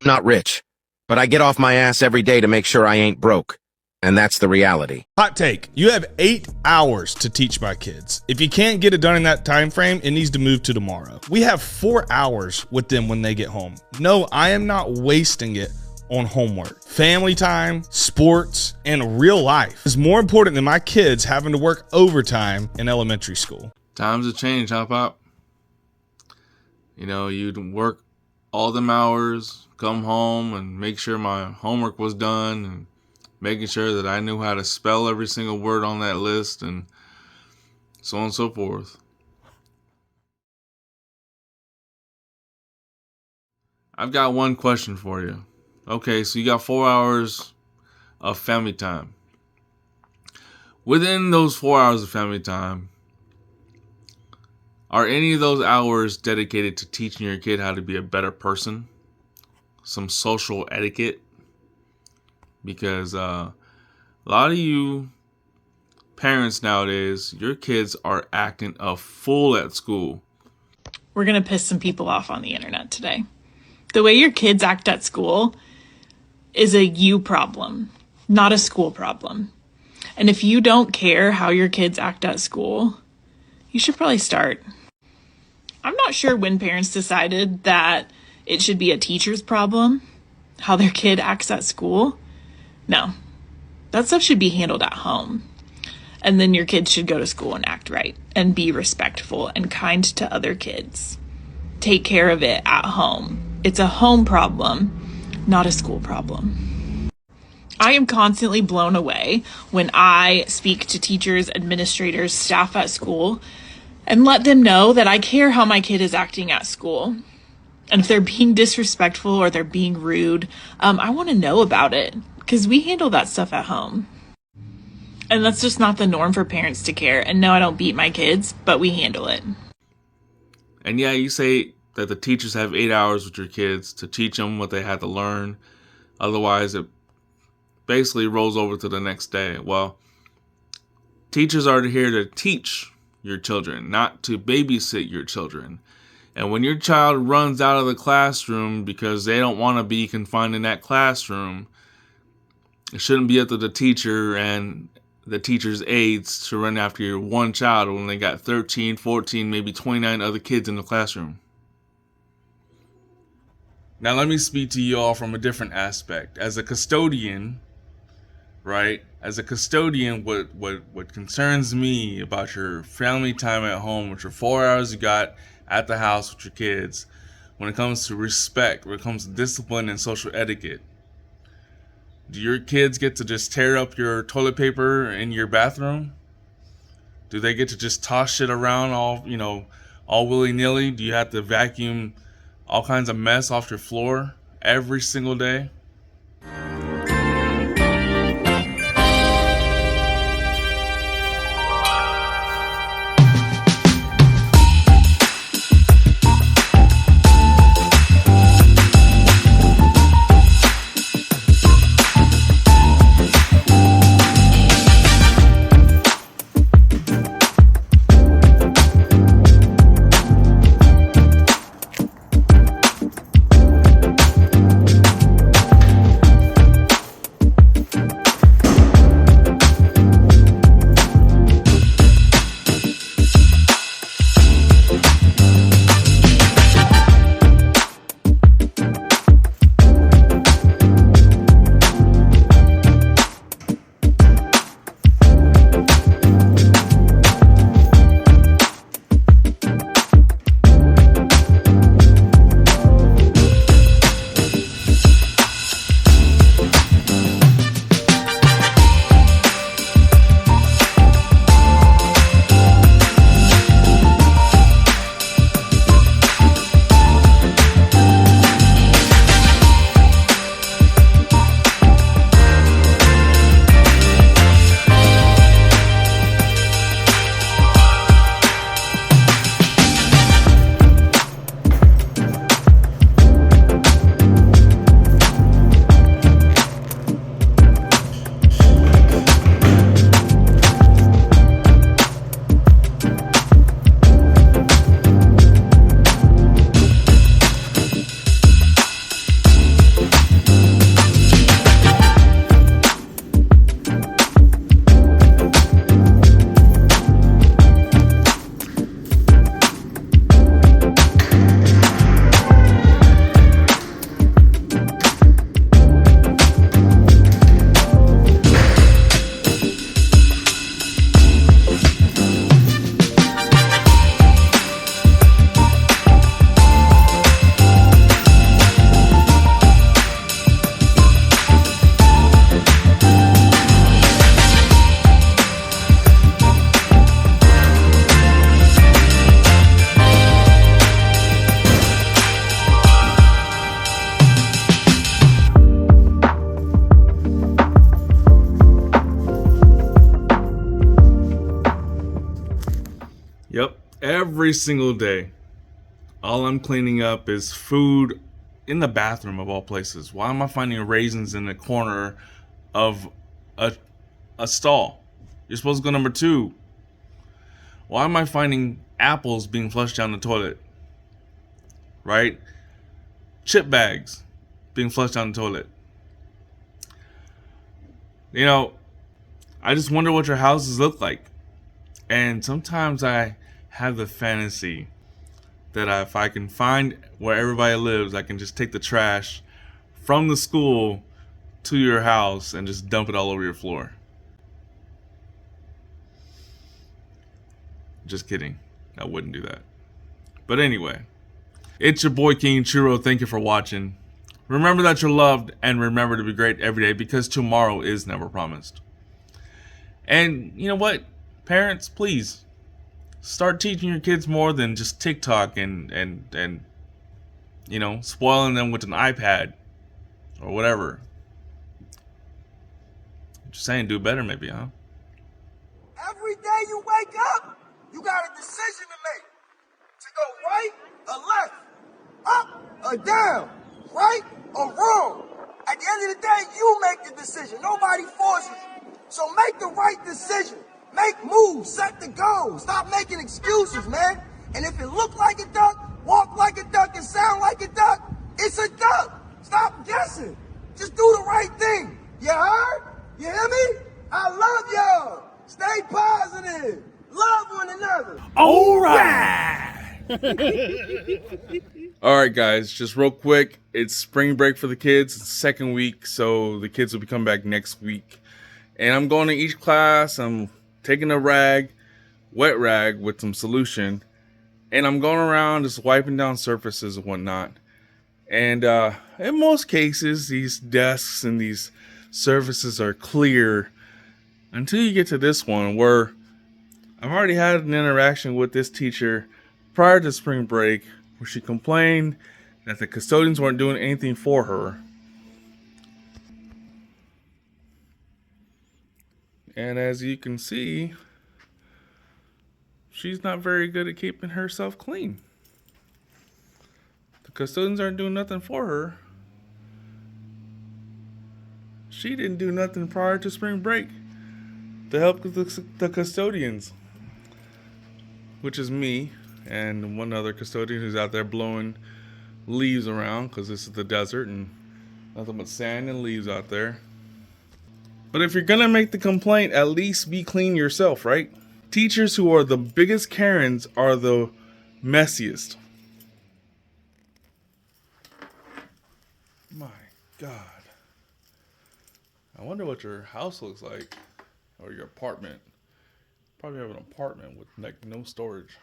Not rich, but I get off my ass every day to make sure I ain't broke. And that's the reality. Hot take. You have 8 hours to teach my kids. If you can't get it done in that time frame, it needs to move to tomorrow. We have 4 hours with them when they get home. No, I am not wasting it on homework. Family time, sports, and real life is more important than my kids having to work overtime in elementary school. Times have changed, huh, Pop? You know, you'd work all them hours, come home and make sure my homework was done, and making sure that I knew how to spell every single word on that list, and so on and so forth. I've got one question for you. Okay, so you got 4 hours of family time. Within those 4 hours of family time, are any of those hours dedicated to teaching your kid how to be a better person? Some social etiquette? Because a lot of you parents nowadays, your kids are acting a fool at school. We're going to piss some people off on the internet today. The way your kids act at school is a you problem, not a school problem. And if you don't care how your kids act at school, you should probably start. I'm not sure when parents decided that it should be a teacher's problem, how their kid acts at school. No, that stuff should be handled at home. And then your kids should go to school and act right and be respectful and kind to other kids. Take care of it at home. It's a home problem, not a school problem. I am constantly blown away when I speak to teachers, administrators, staff at school, and let them know that I care how my kid is acting at school. And if they're being disrespectful or they're being rude, I want to know about it, because we handle that stuff at home. And that's just not the norm for parents to care. And no, I don't beat my kids, but we handle it. And yeah, you say that the teachers have 8 hours with your kids to teach them what they had to learn. Otherwise, it basically rolls over to the next day. Well, teachers are here to teach your children, not to babysit your children. And when your child runs out of the classroom because they don't want to be confined in that classroom, it shouldn't be up to the teacher and the teacher's aides to run after your one child when they got 13, 14, maybe 29 other kids in the classroom. Now let me speak to you all from a different aspect. As a custodian, right? As a custodian, what concerns me about your family time at home, with your 4 hours you got at the house with your kids, when it comes to respect, when it comes to discipline and social etiquette, do your kids get to just tear up your toilet paper in your bathroom? Do they get to just toss shit around all willy-nilly? Do you have to vacuum all kinds of mess off your floor every single day? Yep, every single day. All I'm cleaning up is food in the bathroom of all places. Why am I finding raisins in the corner of a, a stall? You're supposed to go number 2. Why am I finding apples being flushed down the toilet? Right? Chip bags being flushed down the toilet. You know, I just wonder what your houses look like. And sometimes I have the fantasy that if I can find where everybody lives, I can just take the trash from the school to your house and just dump it all over your floor. Just kidding. I wouldn't do that. But anyway, it's your boy King Churro. Thank you for watching. Remember that you're loved, and remember to be great every day, because tomorrow is never promised. And you know what? Parents, please start teaching your kids more than just TikTok and you know, spoiling them with an iPad or whatever. Just saying, do better maybe, huh? Every day you wake up, you got a decision to make. To go right or left, up or down, right or wrong. At the end of the day, you make the decision. Nobody forces you. So make the right decision. Make moves, set the goal. Stop making excuses, man. And if it look like a duck, walk like a duck, and sound like a duck, it's a duck. Stop guessing. Just do the right thing. You heard? You hear me? I love y'all. Stay positive. Love one another. All right. All right, guys, just real quick. It's spring break for the kids. It's the second week, so the kids will be coming back next week. And I'm going to each class. I'm taking a rag, wet rag with some solution, and I'm going around just wiping down surfaces and whatnot. And in most cases, these desks and these surfaces are clear until you get to this one, where I've already had an interaction with this teacher prior to spring break, where she complained that the custodians weren't doing anything for her. And as you can see, she's not very good at keeping herself clean. The custodians aren't doing nothing for her. She didn't do nothing prior to spring break to help the custodians, which is me and one other custodian who's out there blowing leaves around, because this is the desert and nothing but sand and leaves out there. But if you're gonna make the complaint, at least be clean yourself, right? Teachers who are the biggest Karens are the messiest. My God. I wonder what your house looks like, or your apartment. Probably have an apartment with like no storage,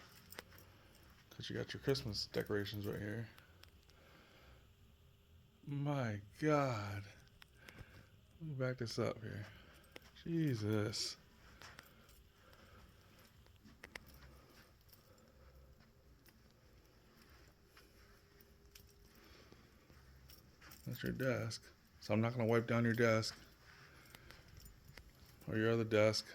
because you got your Christmas decorations right here. My God. Let me back this up here. Jesus. That's your desk. So I'm not going to wipe down your desk or your other desk.